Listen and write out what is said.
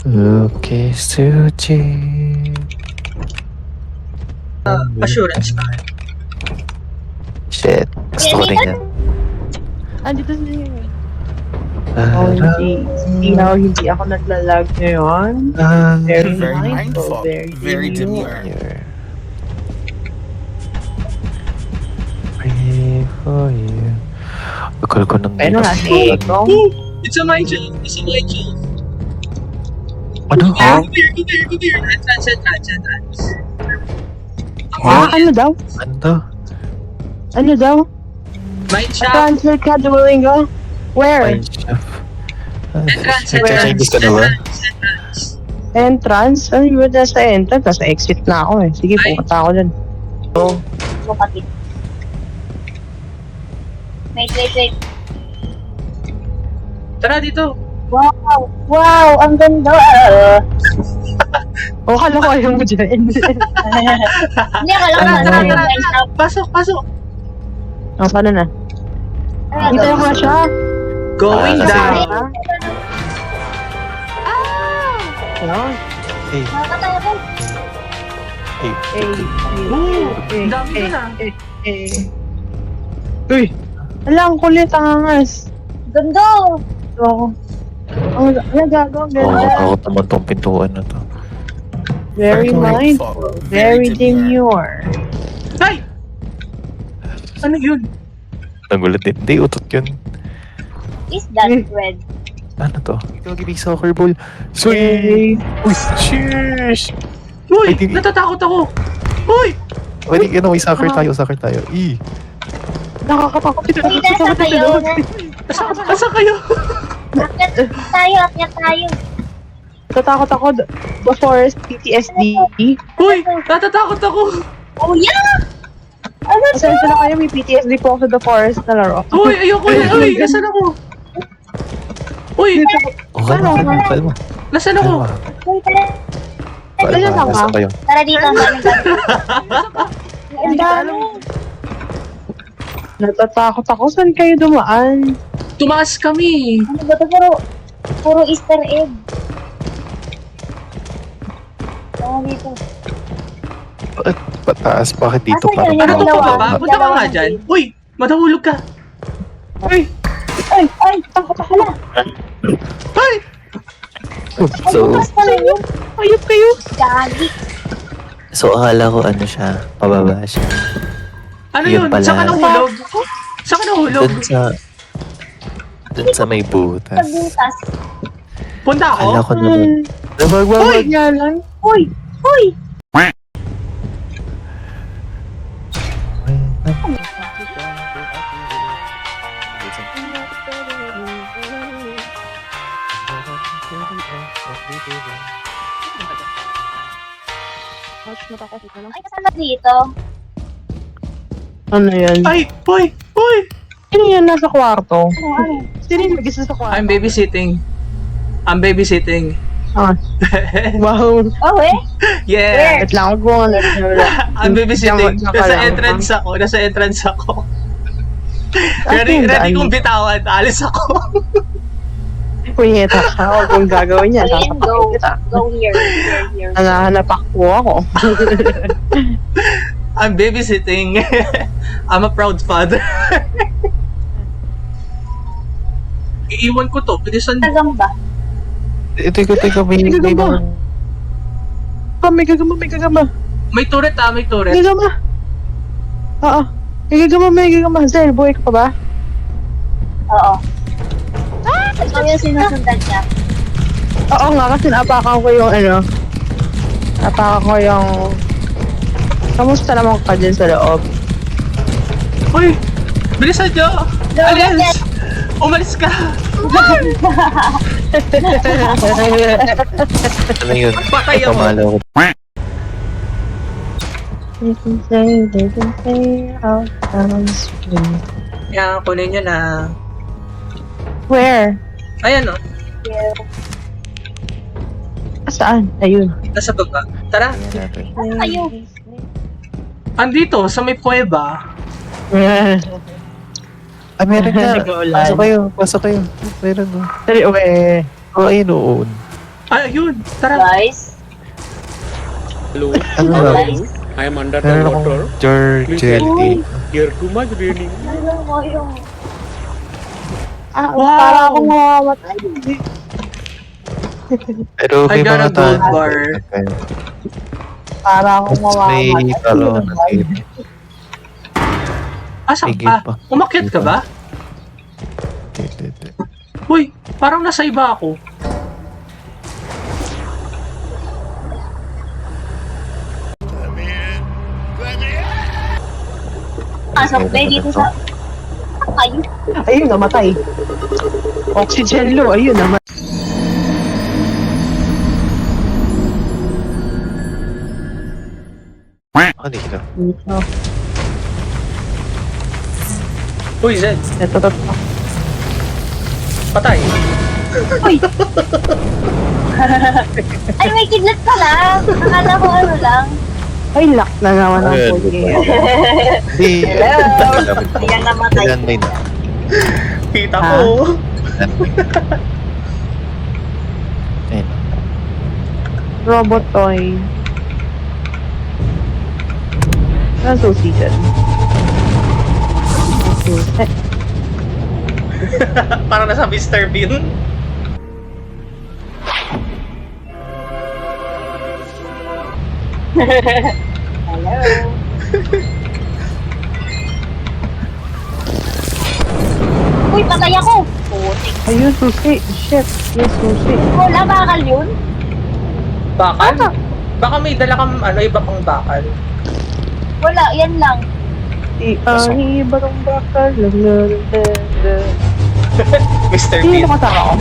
Okay, Suji. Assurance ka. Shit. Gusto ko rin yan. Andito siya. Oh, hindi. See how hindi ako naglalag ngayon? Very Very mindful. mindful. Very demure. Pray for you. Bakal ko nang Pero nga si Eko. It's a my job. It's a my job. Ano? Go there. Entrance. Ano daw? Ano to? Ano daw? My shop. Transfer ka, Duolingo? Where? Mind chef. Entrance. Nagsa-Chinese ka na ba? Entrance? Ano yun na sa entrance? Nasa exit na ako eh. Sige, Ay. pumunta ako dyan. Kapatid. Wait. Tara dito. Wow, ang ganda. O, kala ko ayaw mo dyan. Hindi, akala ko Tara. yung shop. Pasok. O, paano na? Hintayin ko na siya. Going Ah, down. Ayun. Hey, Nakakatawa ko. hey. Ang dami ko na. Uy! Ala, ang kulit, ang angas. Ganda. Oo. Ang nagago, ang Oo, ganda. takot naman tong pintuan na to. Very mindful. Very demure. Hey! Ano yun? Nagulat din. Hindi, utot yun. Is that red? Ano to? Ito, gibig soccer ball. Soy! Yay! Uy, cheers! Uy, Ay, di- natatakot ako. Uy! Pwede, ano, may soccer tayo. Nakakatakot ito. Hindi, nasa kayo na. Asa kayo? Akyat tayo. Natatakot ako. The Forest PTSD. Uy, natatakot ako. Oh, yeah! Ano to? Pasensya na kayo, may PTSD po ako sa The Forest na laro. Uy, ayoko na. Uy, nasan ako? Uy, Oh, kalma. nasan ako? Uy, tara. Ayun lang Nasa ba? kayo. Tara dito, ang daming gamit. Ang dami. Natatakot ako. Saan kayo dumaan? Tumaas kami. Ano ba ito? Puro Easter egg. Tara dito. Pataas, bakit dito Asan parang yun? Ano Yung to dalawa? pababa? Punta ka nga dyan. Uy, madahulog ka. Uy, Ay, takot ako na. ay! So, Bukas pala yun. Ayop kayo. Gagi. so akala ko ano siya, pababa siya. Ano Yun yun? pala. Saan ka nahulog? Saan ka nahulog? Dun sa may butas. Pagbutas. Punta Akala ako? ko naman. Wag. Nga lang. Uy! Uy! Ay, kasama dito. Ano yan? Ay, uy, uy! Sino yan nasa kwarto? Ano? Sino yung mag-isa sa kwarto? I'm babysitting. Ah. Wow. Oh, eh? Yeah! Wait lang, huwag mo nga I'm babysitting. Diyan ka Nasa lang. entrance ako. Ah, Ready daan. kong bitawan. Alis ako. Punyeta ka. Huwag mong gagawin yan. Ayun, Sasapakin go. kita. Go here. Nanahanap po ako. I'm babysitting. I'm a proud father. Iiwan ko to. Bilisan mo. Tagambak. Teka, may Gagamba. mga... May gagamba. May turret. May gagamba. Oo. May gagamba. Zel, buhay ka pa ba? Oo. Ikaw yung sinusundan niya. Oo nga, kasi napakan ko yung ano. Napakan ko yung... Kamusta naman ka dyan sa loob? Uy! Bilisan nyo! Alis! Umalis ka! Ano yun? Patay ako. Pamalo ko. They can say out on the street. Yan, kunin nyo na. Where? Ayan o. Saan? Ayun. Nasa baba. Tara. Ano kayo? Andito, sa may kuweba. Ah, meron na. Nag-uulan. Pasok kayo. Meron no. Dali, okay. Oh, ayun, oo. Ay, ayun. Tara. Guys. Hello, Ano ba? Guys. I am under the Meron water. akong Georgie. Here too much raining. Ano mo yung... Wow! Para akong mamamatay. Pero I may got a mga gold tao. bar. Para akong Tapos may mamamatay. talo na dito. Asan Sige ka? pa. Umakyat ka ba? Uy, parang nasa iba ako. Pasok ba dito sa... Kayo. Ayun, namatay. Oxygen low, ayun naman. Ako dito. Uy, Zed. Ito. Patay. Ay, may kidlat pala. Akala ko ano lang. Ay, lock na naman ang Ayun. puti. Hindi. Ayan, namatay. Landmine na. Kita Ha? ko. Landmine. Ayun. Robot toy. Ano susi dyan? Susi. Parang nasa Mr. Bean. Hello. Uy, patay ako. Putik. Ayun, susi. Shit. Yes, susi. Wala bakal yun? Bakal? Baka may dala kang ano, iba pang bakal. Wala, yan lang. Ay, barong bakal. Mr. Sino Bean. kasama ko?